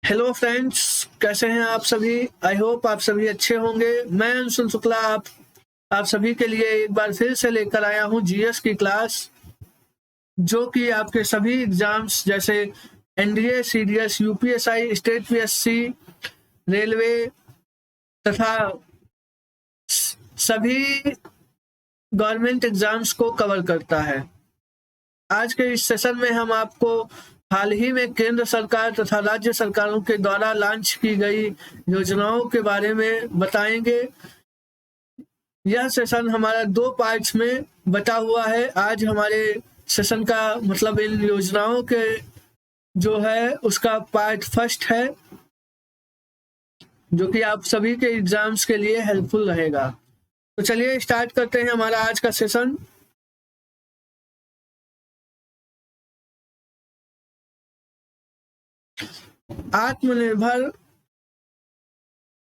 Hello friends, कैसे हैं आप सभी। आई होप आप सभी अच्छे होंगे। मैं अंशुल शुक्ला आप सभी के लिए एक बार फिर से लेकर आया हूं जीएस की क्लास, जो कि आपके सभी एग्जाम्स जैसे NDA, CDS, UPSI, state PSC, railway तथा सभी गवर्नमेंट एग्जाम्स को कवर करता है। आज के इस सेशन में हम आपको हाल ही में केंद्र सरकार तथा राज्य सरकारों के द्वारा लॉन्च की गई योजनाओं के बारे में बताएंगे। यह सेशन हमारा 2 पार्ट्स में बटा हुआ है। आज हमारे सेशन का मतलब इन योजनाओं के जो है उसका पार्ट फर्स्ट है, जो कि आप सभी के एग्जाम्स के लिए हेल्पफुल रहेगा। तो चलिए स्टार्ट करते हैं हमारा आज का सेशन। आत्मनिर्भर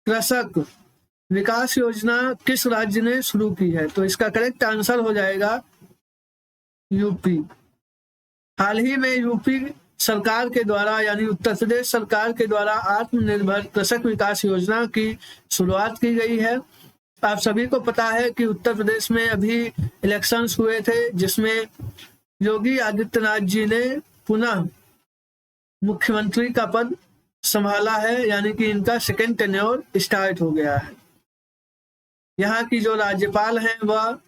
कृषक विकास योजना किस राज्य ने शुरू की है? तो इसका करेक्ट आंसर हो जाएगा यूपी। हाल ही में यूपी सरकार के द्वारा यानी उत्तर प्रदेश सरकार के द्वारा आत्मनिर्भर कृषक विकास योजना की शुरुआत की गई है। आप सभी को पता है कि उत्तर प्रदेश में अभी इलेक्शंस हुए थे, जिसमें योगी आदित्यनाथ जी ने पुनः मुख्यमंत्री का पद संभाला है, यानी कि इनका सेकेंड टेन्योर स्टार्ट हो गया है। यहाँ की जो राज्यपाल हैं वह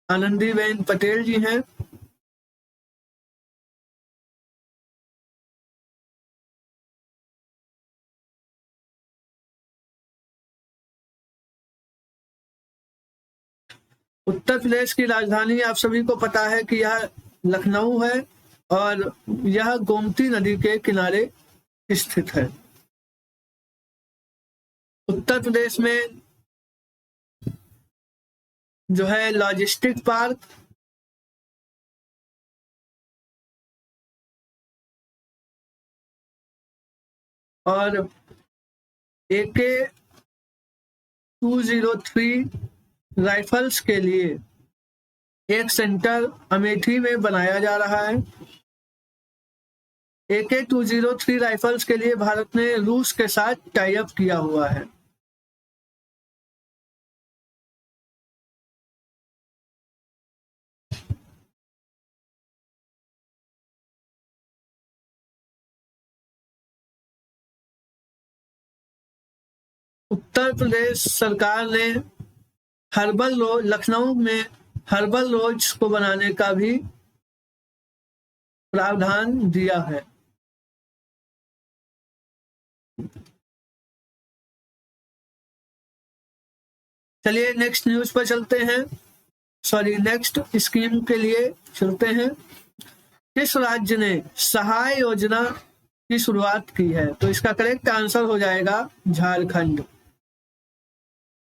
आनंदीबेन पटेल जी हैं। उत्तर प्रदेश की राजधानी आप सभी को पता है कि यह लखनऊ है और यह गोमती नदी के किनारे स्थित है। उत्तर प्रदेश में जो है लॉजिस्टिक पार्क और AK 203 राइफल्स के लिए एक सेंटर अमेठी में बनाया जा रहा है। AK 203 राइफल्स के लिए भारत ने रूस के साथ टाई अप किया हुआ है। उत्तर प्रदेश सरकार ने हर्बल रोड लखनऊ में हर्बल रोड्स को बनाने का भी प्रावधान दिया है। चलिए नेक्स्ट न्यूज पर चलते हैं, नेक्स्ट स्कीम के लिए चलते हैं। किस राज्य ने सहाय योजना की शुरुआत की है? तो इसका करेक्ट आंसर हो जाएगा झारखंड।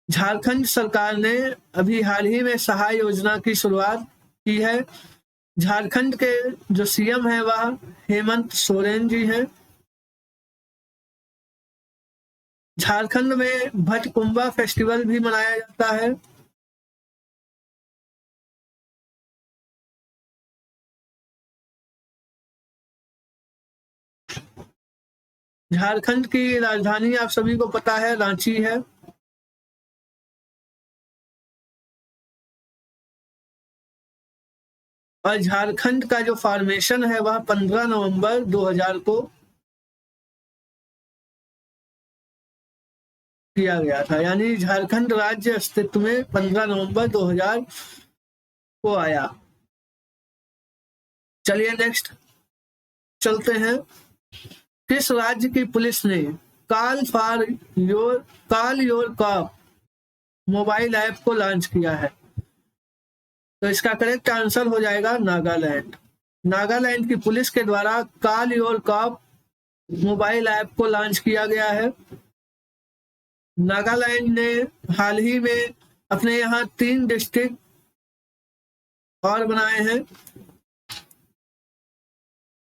झारखंड सरकार ने अभी हाल ही में सहाय योजना की शुरुआत की है। झारखंड के जो सीएम है वह हेमंत सोरेन जी हैं। झारखंड में भटकुंबा फेस्टिवल भी मनाया जाता है। झारखंड की राजधानी आप सभी को पता है रांची है। और झारखंड का जो फॉर्मेशन है वह 15 नवंबर 2000 को किया गया था, यानी झारखंड राज्य अस्तित्व में 15 नवंबर 2000 को आया। चलिए नेक्स्ट चलते हैं। किस राज्य की पुलिस ने call your cop mobile app को लॉन्च किया है? तो इसका करेक्ट आंसर हो जाएगा नागालैंड। नागालैंड की पुलिस के द्वारा call your cop mobile app को लॉन्च किया गया है। नागालैंड ने हाल ही में अपने यहाँ 3 डिस्ट्रिक्ट और बनाए हैं,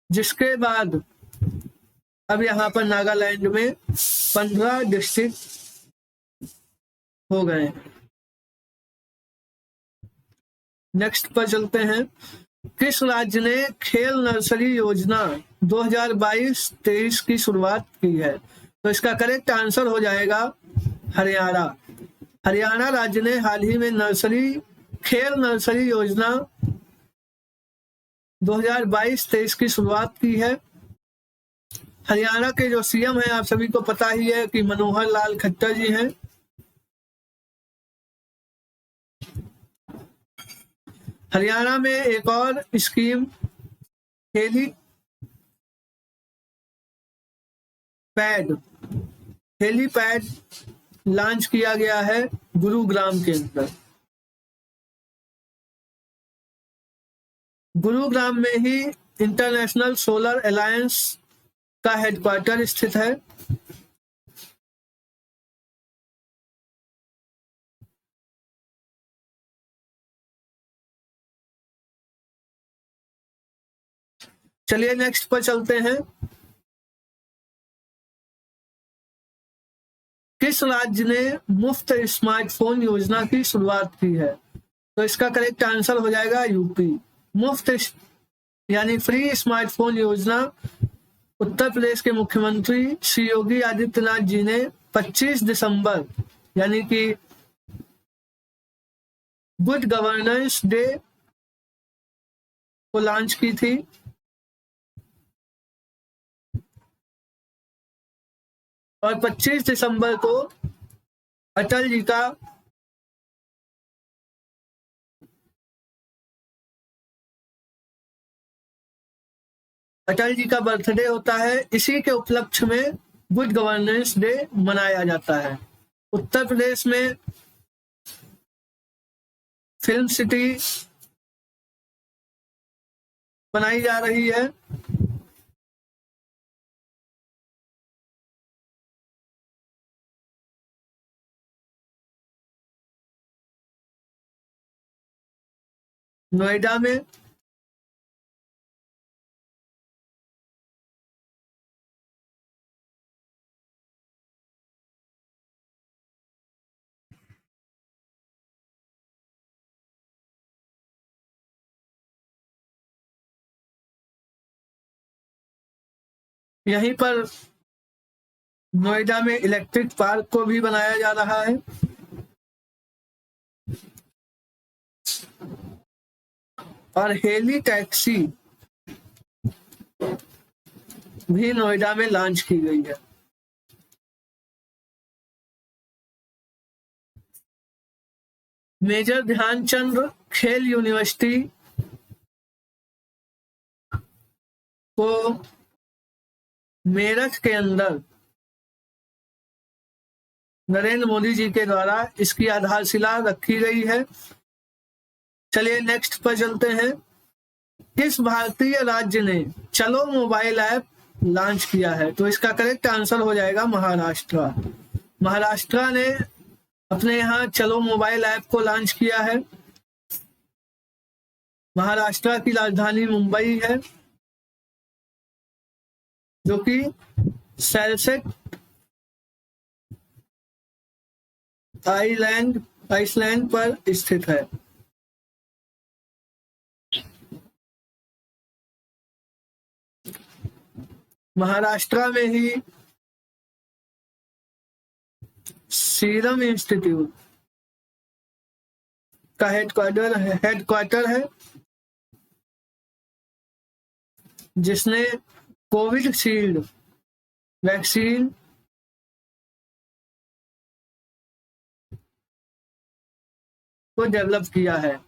जिसके बाद अब यहाँ पर नागालैंड में 15 डिस्ट्रिक्ट हो गए। नेक्स्ट पर चलते हैं। किस राज्य ने खेल नर्सरी योजना 2022-23 की शुरुआत की है? तो इसका करेक्ट आंसर हो जाएगा हरियाणा। हरियाणा राज्य ने हाल ही में खेल नर्सरी योजना 2022-23 की शुरुआत की है। हरियाणा के जो सीएम हैं आप सभी को पता ही है कि मनोहर लाल खट्टर जी हैं। हरियाणा में एक और स्कीम हेलीपैड लॉन्च किया गया है गुरुग्राम के अंदर। गुरुग्राम में ही इंटरनेशनल सोलर अलायंस का हेडक्वार्टर स्थित है। चलिए नेक्स्ट पर चलते हैं। किस राज्य ने मुफ्त स्मार्टफोन योजना की शुरुआत की है? तो इसका करेक्ट आंसर हो जाएगा यूपी। मुफ्त यानी फ्री स्मार्टफोन योजना उत्तर प्रदेश के मुख्यमंत्री श्री योगी आदित्यनाथ जी ने 25 दिसंबर यानी कि गुड गवर्नेंस डे को लॉन्च की थी। और 25 दिसंबर को अटल जी का बर्थडे होता है। इसी के उपलक्ष्य में गुड गवर्नेंस डे मनाया जाता है। उत्तर प्रदेश में फिल्म सिटी बनाई जा रही है। नोएडा में यहीं पर नोएडा में इलेक्ट्रिक पार्क को भी बनाया जा रहा है। और हेली टैक्सी भी नोएडा में लॉन्च की गई है। मेजर ध्यानचंद खेल यूनिवर्सिटी को मेरठ के अंदर नरेंद्र मोदी जी के द्वारा इसकी आधारशिला रखी गई है। चलिए नेक्स्ट पर चलते हैं। किस भारतीय राज्य ने चलो मोबाइल ऐप लॉन्च किया है? तो इसका करेक्ट आंसर हो जाएगा महाराष्ट्र। महाराष्ट्र ने अपने यहाँ चलो मोबाइल ऐप को लॉन्च किया है। महाराष्ट्र की राजधानी मुंबई है जो कि सेलसेट आइसलैंड पर स्थित है। महाराष्ट्र में ही सीरम इंस्टीट्यूट का हेडक्वार्टर है जिसने कोविशील्ड वैक्सीन को डेवलप किया है।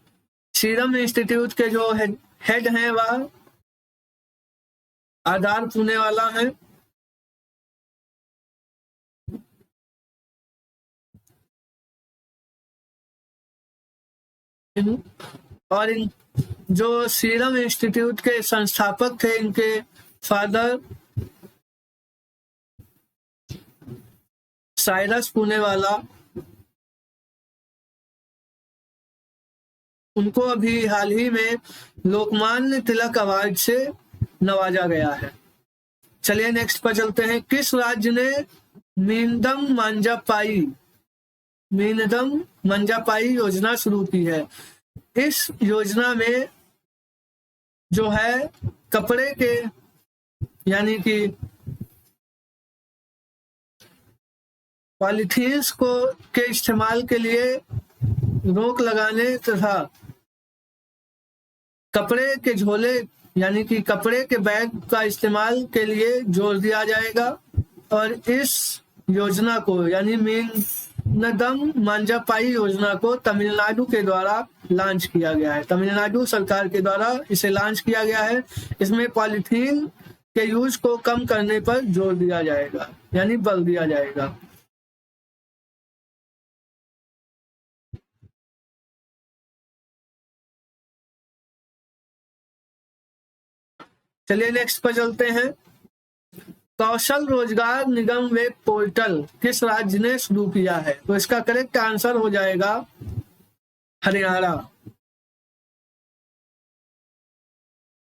सीरम इंस्टीट्यूट के जो हेड हैं वह आधार पुणे वाला है। और जो सीरम इंस्टीट्यूट के संस्थापक थे इनके फादर साइरस पुणे वाला, उनको अभी हाल ही में लोकमान्य तिलक अवार्ड से नवाजा गया है। चलिए नेक्स्ट पर चलते हैं। किस राज्य ने मीनदम मंजापाई योजना शुरू की है? इस योजना में जो है कपड़े के यानी कि पॉलीथीन्स को के इस्तेमाल के लिए रोक लगाने तथा कपड़े के झोले यानी कि कपड़े के बैग का इस्तेमाल के लिए जोर दिया जाएगा। और इस योजना को यानी मीनदम मांझापाई योजना को तमिलनाडु के द्वारा लॉन्च किया गया है। तमिलनाडु सरकार के द्वारा इसे लॉन्च किया गया है। इसमें पॉलीथीन के यूज को कम करने पर जोर दिया जाएगा यानी बल दिया जाएगा। चलिए नेक्स्ट पर चलते हैं। कौशल रोजगार निगम वेब पोर्टल किस राज्य ने शुरू किया है? तो इसका करेक्ट आंसर हो जाएगा हरियाणा।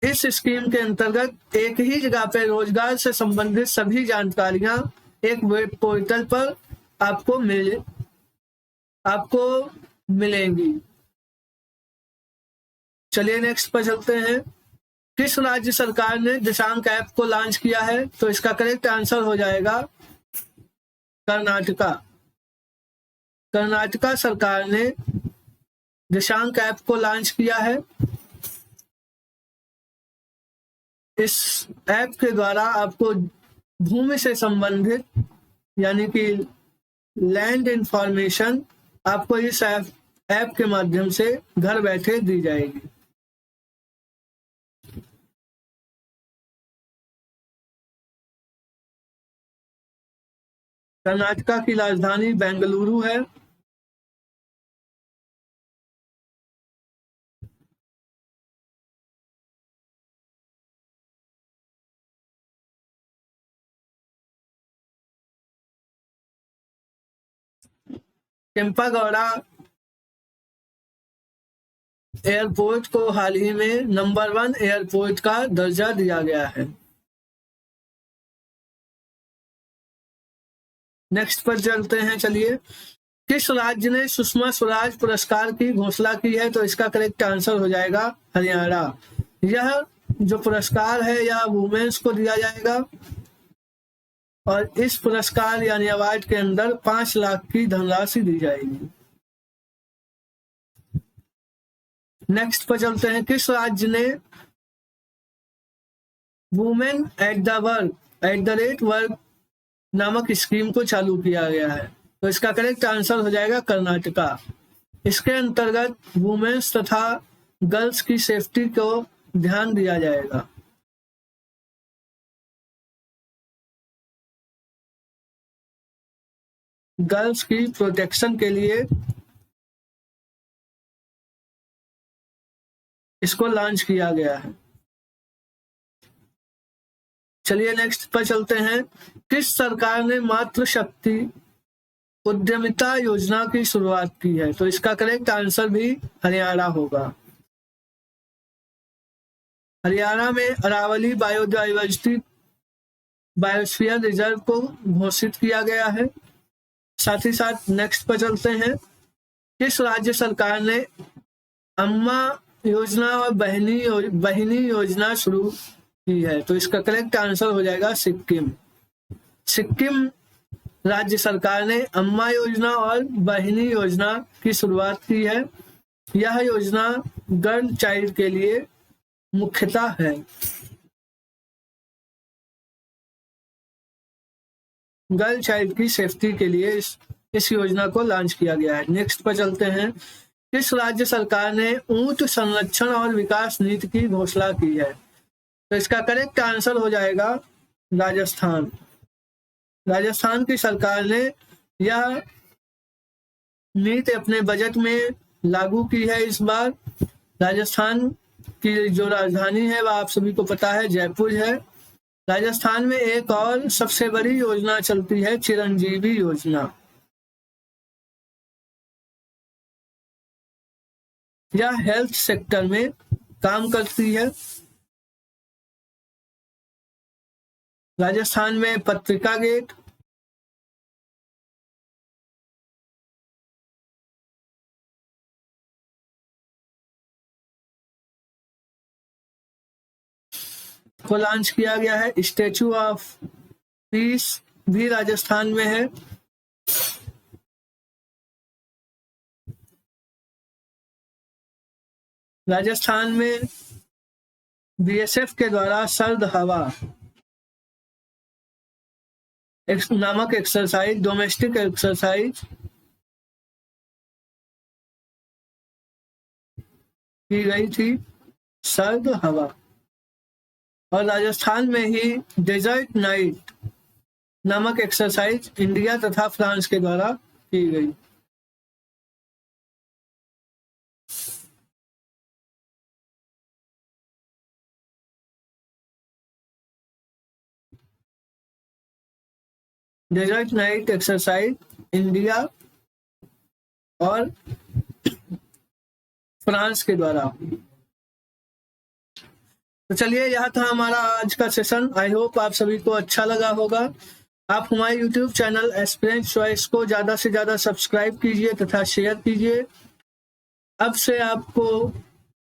इस स्कीम के अंतर्गत एक ही जगह पर रोजगार से संबंधित सभी जानकारियां एक वेब पोर्टल पर आपको मिलेंगी। चलिए नेक्स्ट पर चलते हैं। किस राज्य सरकार ने दिशांक ऐप को लॉन्च किया है? तो इसका करेक्ट आंसर हो जाएगा कर्नाटका। कर्नाटका सरकार ने दिशांक ऐप को लॉन्च किया है। इस ऐप के द्वारा आपको भूमि से संबंधित यानी कि लैंड इंफॉर्मेशन आपको इस ऐप के माध्यम से घर बैठे दी जाएगी। कर्नाटका की राजधानी बेंगलुरु है। केम्पागौड़ा एयरपोर्ट को हाल ही में नंबर 1 एयरपोर्ट का दर्जा दिया गया है। नेक्स्ट पर चलते हैं। चलिए, किस राज्य ने सुषमा स्वराज पुरस्कार की घोषणा की है? तो इसका करेक्ट आंसर हो जाएगा हरियाणा। यह जो पुरस्कार है यह वुमेन्स को दिया जाएगा और इस पुरस्कार यानी अवार्ड के अंदर 5 लाख की धनराशि दी जाएगी। नेक्स्ट पर चलते हैं। किस राज्य ने वुमेन एट द वर्क नामक स्कीम को चालू किया गया है? तो इसका करेक्ट आंसर हो जाएगा कर्नाटका। इसके अंतर्गत वुमेन्स तथा गर्ल्स की सेफ्टी को ध्यान दिया जाएगा। गर्ल्स की प्रोटेक्शन के लिए इसको लॉन्च किया गया है। चलिए नेक्स्ट पर चलते हैं। किस सरकार ने मातृशक्ति उद्यमिता योजना की शुरुआत की है? तो इसका करेक्ट आंसर भी हरियाणा होगा। हरियाणा में अरावली बायोस्फीयर रिजर्व को घोषित किया गया है। साथ ही साथ नेक्स्ट पर चलते हैं। किस राज्य सरकार ने अम्मा योजना और बहिनी योजना शुरू की है? तो इसका करेक्ट आंसर हो जाएगा सिक्किम। सिक्किम राज्य सरकार ने अम्मा योजना और बहिनी योजना की शुरुआत की है। यह योजना गर्ल चाइल्ड के लिए मुख्यतः है। गर्ल चाइल्ड की सेफ्टी के लिए इस योजना को लॉन्च किया गया है। नेक्स्ट पर चलते हैं। किस राज्य सरकार ने ऊंट संरक्षण और विकास नीति की घोषणा की है? तो इसका करेक्ट आंसर हो जाएगा राजस्थान। राजस्थान की सरकार ने यह नीति अपने बजट में लागू की है। इस बार राजस्थान की जो राजधानी है वह आप सभी को पता है जयपुर है। राजस्थान में एक और सबसे बड़ी योजना चलती है चिरंजीवी योजना। यह हेल्थ सेक्टर में काम करती है। राजस्थान में पत्रिका गेट, को लॉन्च किया गया है। स्टैचू ऑफ पीस भी राजस्थान में है। राजस्थान में बीएसएफ के द्वारा सर्द हवा नामक एक्सरसाइज, डोमेस्टिक एक्सरसाइज की गई थी, सर्द हवा। और राजस्थान में ही डेजर्ट नाइट नामक एक्सरसाइज इंडिया तथा फ्रांस के द्वारा की गई। डेजर्ट नाइट एक्सरसाइज इंडिया और फ्रांस के द्वारा। तो चलिए, यह था हमारा आज का सेशन। आई होप आप सभी को अच्छा लगा होगा। आप हमारे यूट्यूब चैनल एस्पिरेंट चॉइस को ज़्यादा से ज़्यादा सब्सक्राइब कीजिए तथा शेयर कीजिए। अब से आपको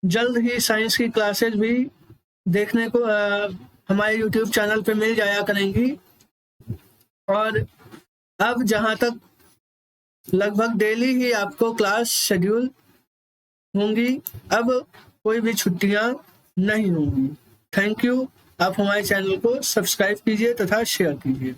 जल्द ही साइंस की क्लासेज भी देखने को हमारे यूट्यूब चैनल पे मिल जाया करेंगी। और अब जहाँ तक लगभग डेली ही आपको क्लास शेड्यूल होंगी, अब कोई भी छुट्टियां नहीं होंगी। Thank you. आप हमारे चैनल को सब्सक्राइब कीजिए तथा शेयर कीजिए।